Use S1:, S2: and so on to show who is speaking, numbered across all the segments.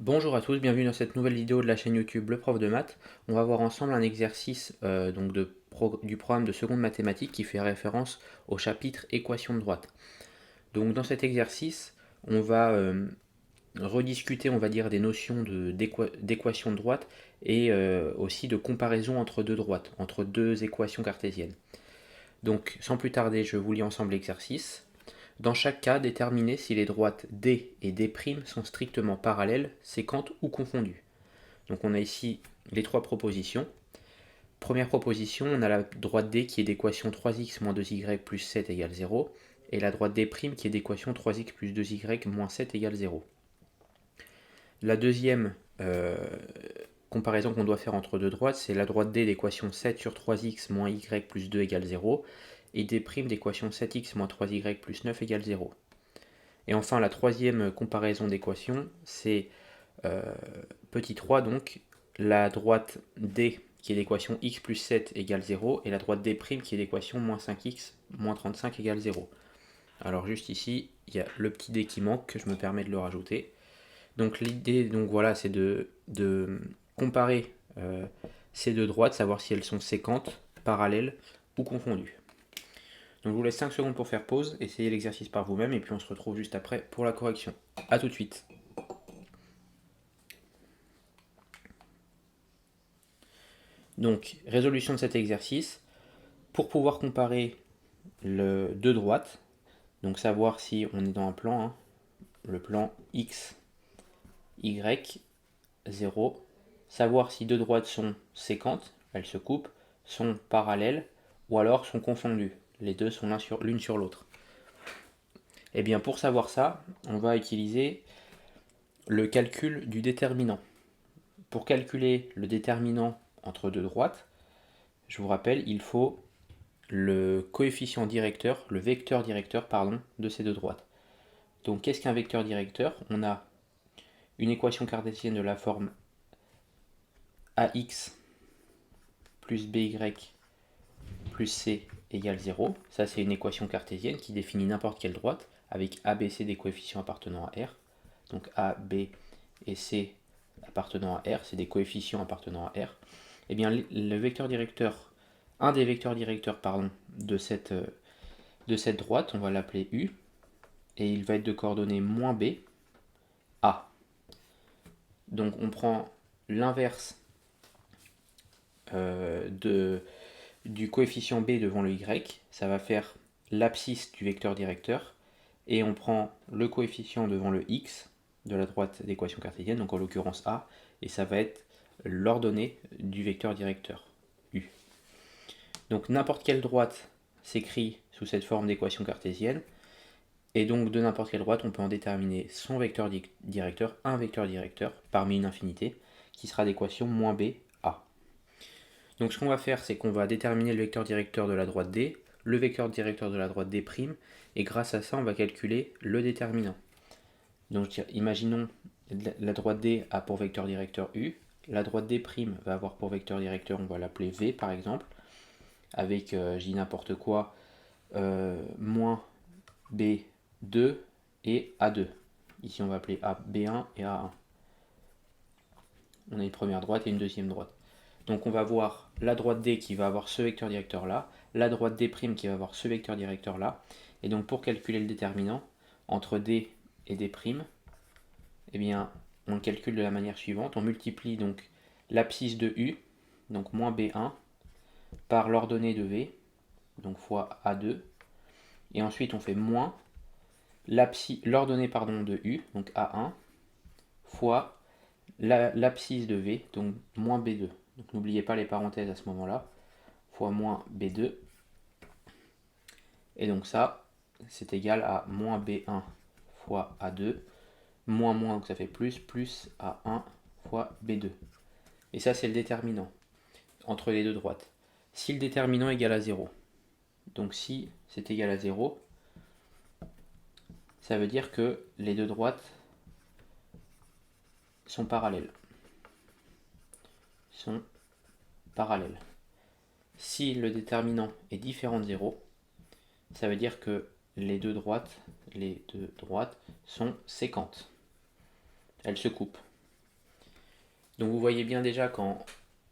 S1: Bonjour à tous, bienvenue dans cette nouvelle vidéo de la chaîne YouTube Le Prof de Maths. On va voir ensemble un exercice du programme de seconde mathématiques qui fait référence au chapitre équation de droite. Donc dans cet exercice, on va rediscuter, on va dire, des notions d'équation de droite et aussi de comparaison entre deux droites, entre deux équations cartésiennes. Donc sans plus tarder, je vous lis ensemble l'exercice. Dans chaque cas, déterminez si les droites D et D' sont strictement parallèles, séquentes ou confondues. Donc on a ici les trois propositions. Première proposition, on a la droite D qui est d'équation 3x moins 2y plus 7 égale 0, et la droite D' qui est d'équation 3x plus 2y moins 7 égale 0. La deuxième comparaison qu'on doit faire entre deux droites, c'est la droite D d'équation 7 sur 3x moins y plus 2 égale 0, et D' d'équation 7x moins 3y plus 9 égale 0. Et enfin, la troisième comparaison d'équations, c'est petit 3, donc la droite D qui est l'équation x plus 7 égale 0, et la droite D' qui est l'équation moins 5x moins 35 égale 0. Alors juste ici, il y a le petit D qui manque, que je me permets de le rajouter. Donc l'idée, donc voilà, c'est de comparer ces deux droites, savoir si elles sont séquentes, parallèles ou confondues. Donc je vous laisse 5 secondes pour faire pause, essayez l'exercice par vous-même, et puis on se retrouve juste après pour la correction. A tout de suite. Donc, résolution de cet exercice. Pour pouvoir comparer deux droites, donc savoir si on est dans un plan, hein, le plan x, y, 0, savoir si deux droites sont séquentes, elles se coupent, sont parallèles, ou alors sont confondues, les deux sont l'une sur l'autre. Et bien pour savoir ça, on va utiliser le calcul du déterminant. Pour calculer le déterminant entre deux droites, je vous rappelle, il faut le coefficient directeur, le vecteur directeur, pardon, de ces deux droites. Donc qu'est-ce qu'un vecteur directeur? On a une équation cartésienne de la forme ax plus by plus c égale 0. Ça, c'est une équation cartésienne qui définit n'importe quelle droite avec a, b, c des coefficients appartenant à R. Donc a, b et c appartenant à R, c'est des coefficients appartenant à R. Et bien le vecteur directeur, un des vecteurs directeurs pardon, de cette droite, on va l'appeler U, et il va être de coordonnées moins b, a. Donc on prend l'inverse du coefficient b devant le y, ça va faire l'abscisse du vecteur directeur, et on prend le coefficient devant le x de la droite d'équation cartésienne, donc en l'occurrence a, et ça va être l'ordonnée du vecteur directeur, u. Donc n'importe quelle droite s'écrit sous cette forme d'équation cartésienne, et donc de n'importe quelle droite, on peut en déterminer son vecteur directeur, un vecteur directeur, parmi une infinité, qui sera d'équation moins b, a. Donc ce qu'on va faire, c'est qu'on va déterminer le vecteur directeur de la droite D, le vecteur directeur de la droite D', et grâce à ça, on va calculer le déterminant. Donc imaginons la droite D a pour vecteur directeur U, la droite D' va avoir pour vecteur directeur, on va l'appeler V par exemple, avec, je dis n'importe quoi, moins B2 et A2. Ici on va appeler B1 et A1. On a une première droite et une deuxième droite. Donc on va voir la droite D qui va avoir ce vecteur directeur là, la droite D' qui va avoir ce vecteur directeur là, et donc pour calculer le déterminant entre D et D', eh bien on le calcule de la manière suivante, on multiplie donc l'abscisse de U, donc moins B1, par l'ordonnée de V, donc fois A2, et ensuite on fait moins l'ordonnée de U, donc A1, fois l'abscisse de V, donc moins B2. Donc n'oubliez pas les parenthèses à ce moment-là, fois moins B2. Et donc ça, c'est égal à moins B1 fois A2, moins moins, donc ça fait plus A1 fois B2. Et ça, c'est le déterminant entre les deux droites. Si le déterminant est égal à 0, donc si c'est égal à 0, ça veut dire que les deux droites sont parallèles. Si le déterminant est différent de 0, ça veut dire que les deux droites sont séquentes. Elles se coupent. Donc vous voyez bien déjà quand,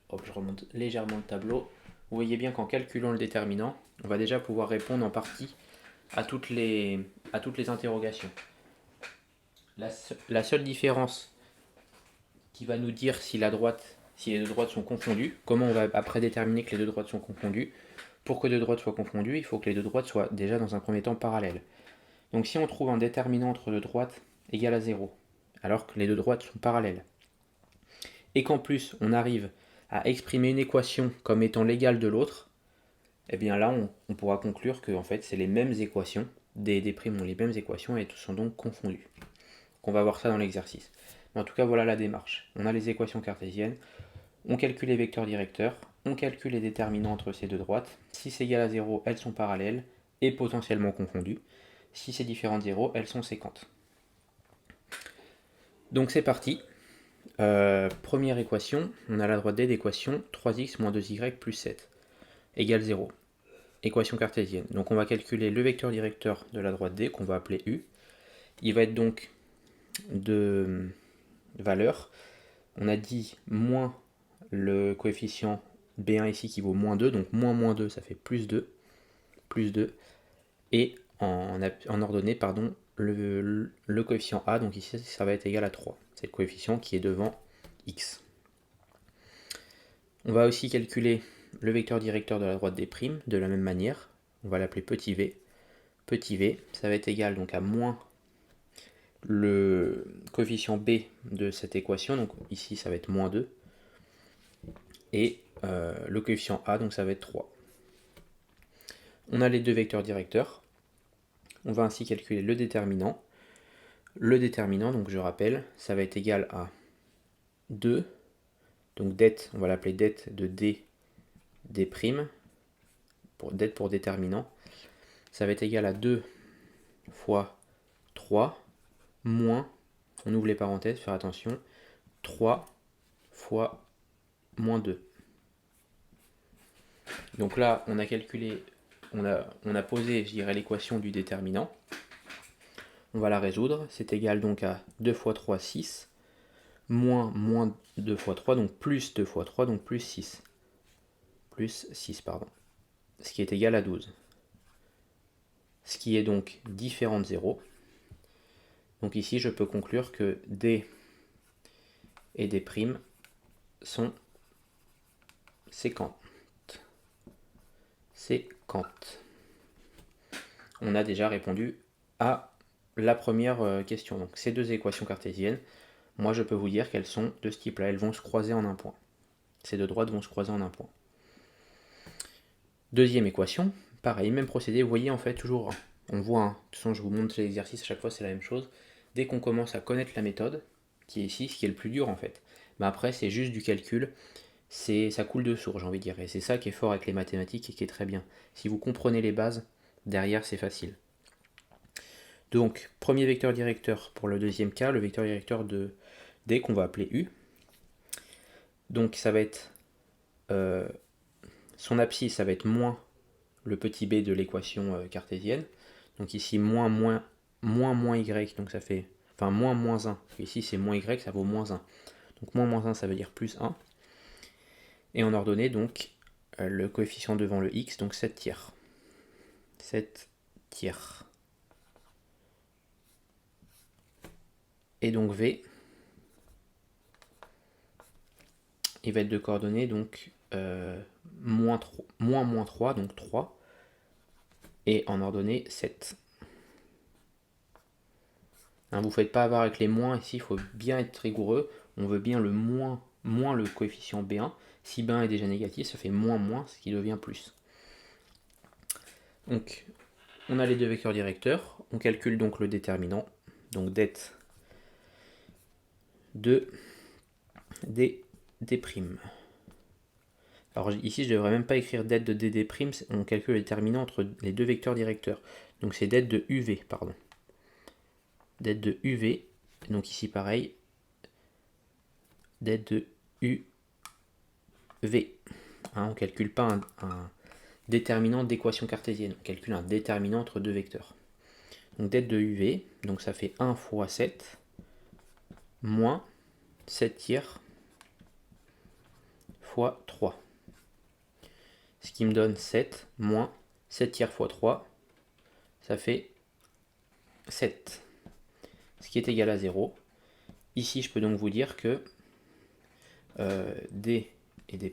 S1: hop, je remonte légèrement le tableau, vous voyez bien qu'en calculant le déterminant, on va déjà pouvoir répondre en partie à toutes les interrogations. La seule différence qui va nous dire si les deux droites sont confondues, comment on va après déterminer que les deux droites sont confondues. Pour que deux droites soient confondues, il faut que les deux droites soient déjà dans un premier temps parallèles. Donc si on trouve un déterminant entre deux droites égal à 0, alors que les deux droites sont parallèles, et qu'en plus on arrive à exprimer une équation comme étant l'égale de l'autre, et bien là on pourra conclure que en fait c'est les mêmes équations, des primes ont les mêmes équations et sont donc confondues. Donc on va voir ça dans l'exercice. Mais en tout cas voilà la démarche. On a les équations cartésiennes, on calcule les vecteurs directeurs, on calcule les déterminants entre ces deux droites. Si c'est égal à 0, elles sont parallèles et potentiellement confondues. Si c'est différent de 0, elles sont séquentes. Donc c'est parti. Première équation, on a la droite D d'équation 3x moins 2y plus 7 égale 0. Équation cartésienne. Donc on va calculer le vecteur directeur de la droite D qu'on va appeler U. Il va être donc de valeur. On a dit moins le coefficient B1 ici qui vaut moins 2, donc moins 2 ça fait plus 2, et en ordonnée, pardon, le coefficient A, donc ici ça va être égal à 3. C'est le coefficient qui est devant x. On va aussi calculer le vecteur directeur de la droite des primes de la même manière. On va l'appeler petit v. Petit v, ça va être égal donc à moins le coefficient b de cette équation, donc ici ça va être moins 2, et le coefficient a, donc ça va être 3. On a les deux vecteurs directeurs. On va ainsi calculer le déterminant. Le déterminant, donc je rappelle, ça va être égal à 2, donc det, on va l'appeler det de d, d', pour det pour déterminant, ça va être égal à 2 fois 3, moins, on ouvre les parenthèses, faire attention, 3 fois moins 2. Donc là, on a calculé, on a posé, je dirais, l'équation du déterminant. On va la résoudre, c'est égal donc à 2 fois 3, 6, moins 2 fois 3, donc plus 2 fois 3, donc plus 6. Plus 6, pardon. Ce qui est égal à 12. Ce qui est donc différent de 0. Donc ici, je peux conclure que D et D' sont séquentes. On a déjà répondu à la première question. Donc ces deux équations cartésiennes, moi je peux vous dire qu'elles sont de ce type-là. Elles vont se croiser en un point. Ces deux droites vont se croiser en un point. Deuxième équation, pareil, même procédé. Vous voyez en fait toujours, on voit, de toute façon je vous montre l'exercice à chaque fois, c'est la même chose. Dès qu'on commence à connaître la méthode, qui est ici, ce qui est le plus dur en fait, mais après c'est juste du calcul, ça coule de source, j'ai envie de dire. Et c'est ça qui est fort avec les mathématiques et qui est très bien. Si vous comprenez les bases, derrière c'est facile. Donc, premier vecteur directeur pour le deuxième cas, le vecteur directeur de D qu'on va appeler U. Donc ça va être son abscisse, ça va être moins le petit b de l'équation cartésienne. Donc ici moins y, donc ça fait, enfin moins 1. Ici c'est moins y, ça vaut moins 1. Donc moins 1 ça veut dire plus 1. Et en ordonnée donc le coefficient devant le x, donc 7 tiers. 7 tiers. Et donc v, il va être de coordonnées donc moins 3, donc 3, et en ordonnée 7. Hein, vous ne faites pas avoir avec les moins ici, il faut bien être rigoureux. On veut bien le moins le coefficient B1. Si B1 est déjà négatif, ça fait moins, ce qui devient plus. Donc, on a les deux vecteurs directeurs. On calcule donc le déterminant. Donc, det de d'. Alors ici, je ne devrais même pas écrire det de d', on calcule le déterminant entre les deux vecteurs directeurs. Donc c'est det de uv, pardon. Det de uv, donc ici pareil, det de uv. Hein, on ne calcule pas un déterminant d'équation cartésienne, on calcule un déterminant entre deux vecteurs. Donc det de uv, donc ça fait 1 fois 7, moins 7 tiers fois 3. Ce qui me donne 7 moins 7 tiers fois 3, ça fait 7. Ce qui est égal à 0. Ici, je peux donc vous dire que D et D'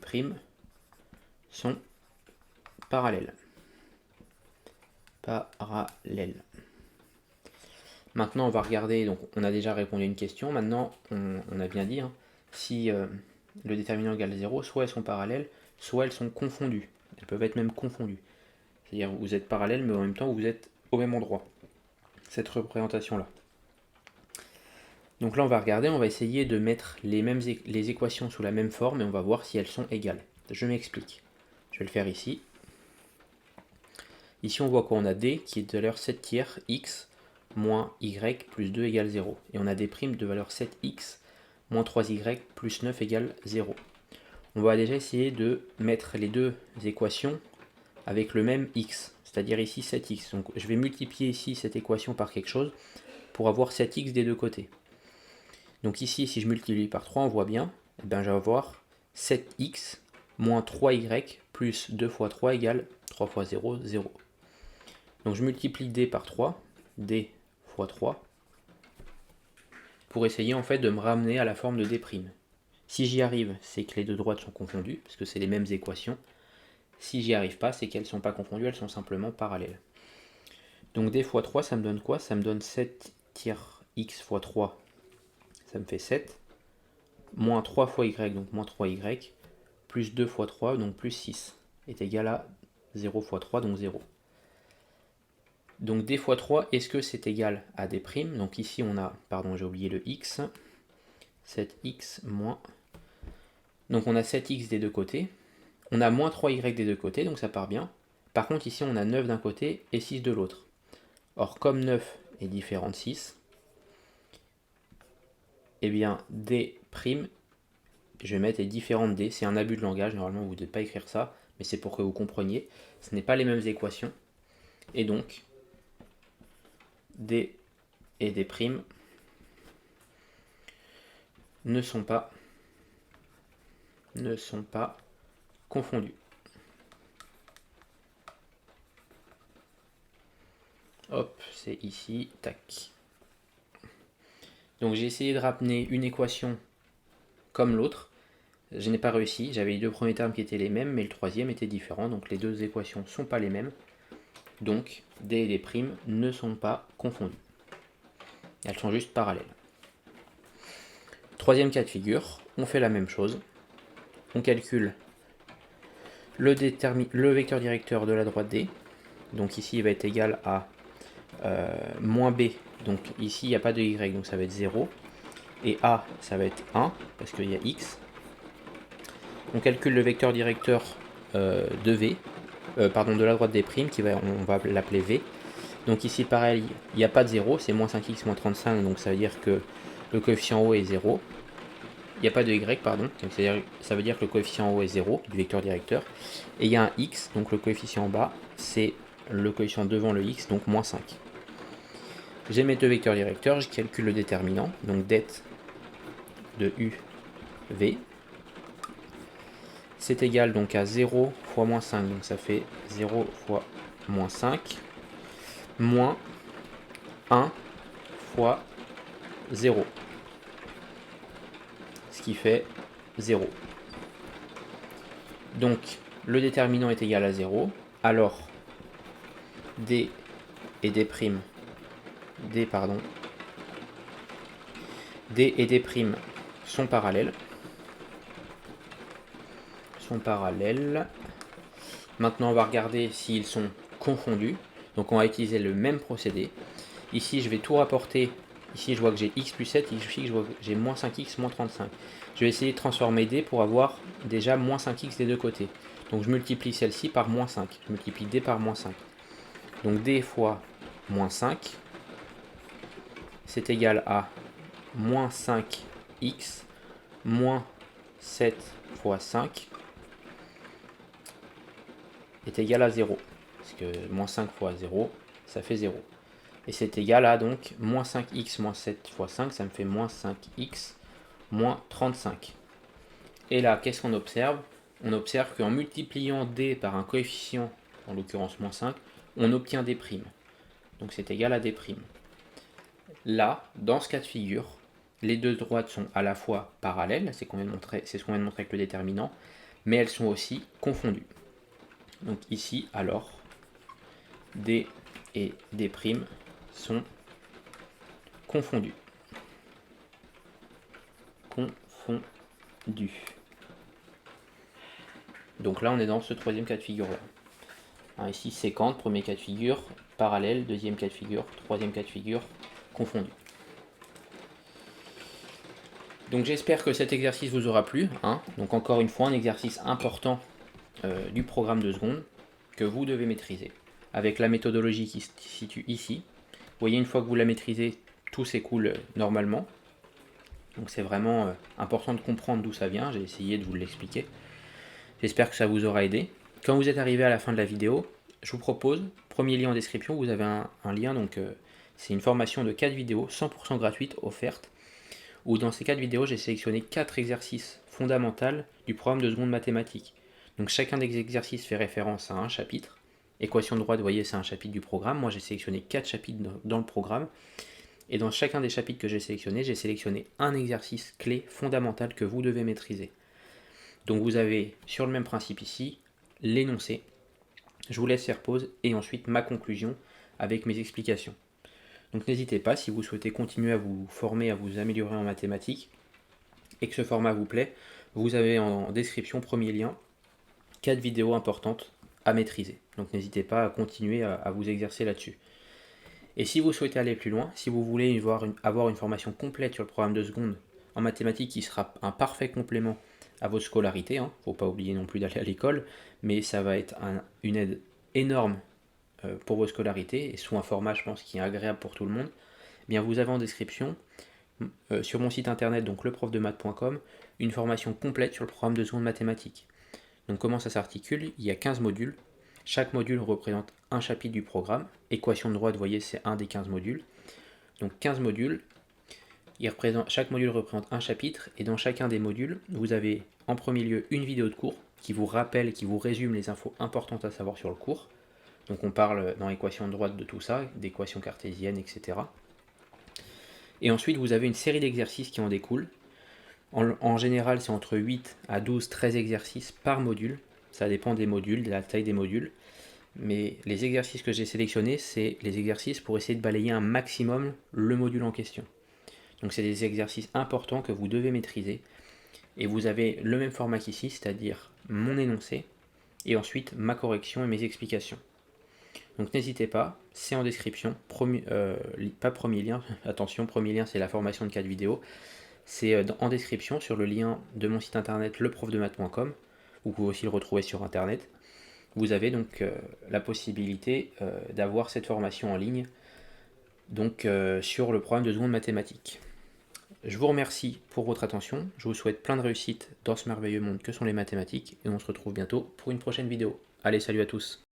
S1: sont parallèles. Maintenant, on va regarder, donc on a déjà répondu à une question. Maintenant, on a bien dit, hein, si le déterminant égale 0, soit elles sont parallèles, soit elles sont confondues. Elles peuvent être même confondues. C'est-à-dire que vous êtes parallèles, mais en même temps, vous êtes au même endroit. Cette représentation-là. Donc là, on va regarder, on va essayer de mettre les équations sous la même forme et on va voir si elles sont égales. Je m'explique. Je vais le faire ici. Ici, on voit qu'on a D qui est de valeur 7 tiers x moins y plus 2 égale 0. Et on a des primes de valeur 7x moins 3y plus 9 égale 0. On va déjà essayer de mettre les deux équations avec le même x, c'est-à-dire ici 7x. Donc je vais multiplier ici cette équation par quelque chose pour avoir 7x des deux côtés. Donc ici, si je multiplie par 3, on voit bien, eh bien, je vais avoir 7x moins 3y plus 2 fois 3 égale 3 fois 0, 0. Donc je multiplie d par 3, d fois 3, pour essayer en fait de me ramener à la forme de d'. Si j'y arrive, c'est que les deux droites sont confondues, parce que c'est les mêmes équations. Si j'y arrive pas, c'est qu'elles ne sont pas confondues, elles sont simplement parallèles. Donc d fois 3, ça me donne quoi? Ça me donne 7 tiers x fois 3, ça me fait 7, moins 3 fois y, donc moins 3y, plus 2 fois 3, donc plus 6, est égal à 0 fois 3, donc 0. Donc d fois 3, est-ce que c'est égal à d'? Donc ici on a, pardon j'ai oublié le x, 7x moins, donc on a 7x des deux côtés, on a moins 3y des deux côtés, donc ça part bien. Par contre ici on a 9 d'un côté et 6 de l'autre. Or comme 9 est différent de 6, eh bien d', je vais mettre est différent de d, c'est un abus de langage, normalement vous ne devez pas écrire ça, mais c'est pour que vous compreniez, ce n'est pas les mêmes équations, et donc d et d' ne sont pas confondus. Hop, c'est ici, tac. Donc j'ai essayé de ramener une équation comme l'autre. Je n'ai pas réussi, j'avais les deux premiers termes qui étaient les mêmes, mais le troisième était différent, donc les deux équations ne sont pas les mêmes. Donc d et d' ne sont pas confondues. Elles sont juste parallèles. Troisième cas de figure, on fait la même chose. On calcule le vecteur directeur de la droite D. Donc ici il va être égal à moins b. Donc ici il n'y a pas de y, donc ça va être 0. Et a, ça va être 1, parce qu'il y a x. On calcule le vecteur directeur de v, de la droite D', on va l'appeler v. Donc ici pareil, il n'y a pas de 0, c'est moins 5x moins 35, donc ça veut dire que le coefficient en haut est 0. Il n'y a pas de y, pardon, donc ça veut dire que le coefficient en haut est 0 du vecteur directeur. Et il y a un x, donc le coefficient en bas, c'est le coefficient devant le x, donc moins 5. J'ai mes deux vecteurs directeurs, je calcule le déterminant, donc det de uv, c'est égal donc à 0 fois moins 5, donc ça fait 0 fois moins 5, moins 1 fois 0, ce qui fait 0. Donc le déterminant est égal à 0, alors d et d', d et d' sont parallèles. Maintenant on va regarder s'ils sont confondus. Donc on va utiliser le même procédé. Ici je vais tout rapporter. Ici je vois que j'ai x plus 7, ici je vois que j'ai moins 5x moins 35. Je vais essayer de transformer d pour avoir déjà moins 5x des deux côtés. Donc je multiplie celle-ci par moins 5. Je multiplie d par moins 5. Donc d fois moins 5, c'est égal à moins 5x moins 7 fois 5 est égal à 0. Parce que moins 5 fois 0, ça fait 0. Et c'est égal à donc moins 5x moins 7 fois 5, ça me fait moins 5x moins 35. Et là, qu'est-ce qu'on observe? on observe qu'en multipliant d par un coefficient, en l'occurrence moins 5, on obtient d'. Donc c'est égal à d'. Là, dans ce cas de figure, les deux droites sont à la fois parallèles, c'est ce qu'on vient de montrer avec le déterminant, mais elles sont aussi confondues. Donc ici, alors, d et d' sont confondus. Donc là, on est dans ce troisième cas de figure-là. Ici, séquente, premier cas de figure, parallèle, deuxième cas de figure, troisième cas de figure, confondu. Donc j'espère que cet exercice vous aura plu. Donc encore une fois, un exercice important du programme de seconde que vous devez maîtriser. Avec la méthodologie qui se situe ici. Vous voyez, une fois que vous la maîtrisez, tout s'écoule normalement. Donc c'est vraiment important de comprendre d'où ça vient. J'ai essayé de vous l'expliquer. J'espère que ça vous aura aidé. Quand vous êtes arrivé à la fin de la vidéo, je vous propose, premier lien en description, vous avez un lien, donc c'est une formation de 4 vidéos 100% gratuite offerte, où dans ces 4 vidéos, j'ai sélectionné 4 exercices fondamentaux du programme de seconde mathématiques. Donc chacun des exercices fait référence à un chapitre. Équation de droite, vous voyez, c'est un chapitre du programme. Moi, j'ai sélectionné 4 chapitres dans le programme. Et dans chacun des chapitres que j'ai sélectionné un exercice clé fondamental que vous devez maîtriser. Donc vous avez, sur le même principe ici, l'énoncé. Je vous laisse faire pause et ensuite ma conclusion avec mes explications. Donc n'hésitez pas, si vous souhaitez continuer à vous former, à vous améliorer en mathématiques, et que ce format vous plaît, vous avez en description, premier lien, 4 vidéos importantes à maîtriser. Donc n'hésitez pas à continuer à vous exercer là-dessus. Et si vous souhaitez aller plus loin, si vous voulez avoir une formation complète sur le programme de seconde en mathématiques qui sera un parfait complément à votre scolarité, ne faut pas oublier non plus d'aller à l'école, mais ça va être une aide énorme pour vos scolarités, et sous un format, je pense, qui est agréable pour tout le monde, bien vous avez en description, sur mon site internet, donc leprofdemath.com, une formation complète sur le programme de seconde mathématiques. Donc comment ça s'articule? Il y a 15 modules. Chaque module représente un chapitre du programme. Équation de droite, vous voyez, c'est un des 15 modules. Donc 15 modules. Chaque module représente un chapitre. Et dans chacun des modules, vous avez en premier lieu une vidéo de cours qui vous rappelle, qui vous résume les infos importantes à savoir sur le cours. Donc on parle dans l'équation de droite de tout ça, d'équations cartésiennes, etc. Et ensuite, vous avez une série d'exercices qui en découlent. En général, c'est entre 8 à 12, 13 exercices par module. Ça dépend des modules, de la taille des modules. Mais les exercices que j'ai sélectionnés, c'est les exercices pour essayer de balayer un maximum le module en question. Donc c'est des exercices importants que vous devez maîtriser. Et vous avez le même format qu'ici, c'est-à-dire mon énoncé, et ensuite ma correction et mes explications. Donc n'hésitez pas, c'est en description, pas premier lien, attention, premier lien c'est la formation de 4 vidéos. C'est en description sur le lien de mon site internet leprofdemath.com. Vous pouvez aussi le retrouver sur internet. Vous avez donc la possibilité d'avoir cette formation en ligne donc, sur le programme de seconde mathématiques. Je vous remercie pour votre attention. Je vous souhaite plein de réussite dans ce merveilleux monde que sont les mathématiques. Et on se retrouve bientôt pour une prochaine vidéo. Allez, salut à tous!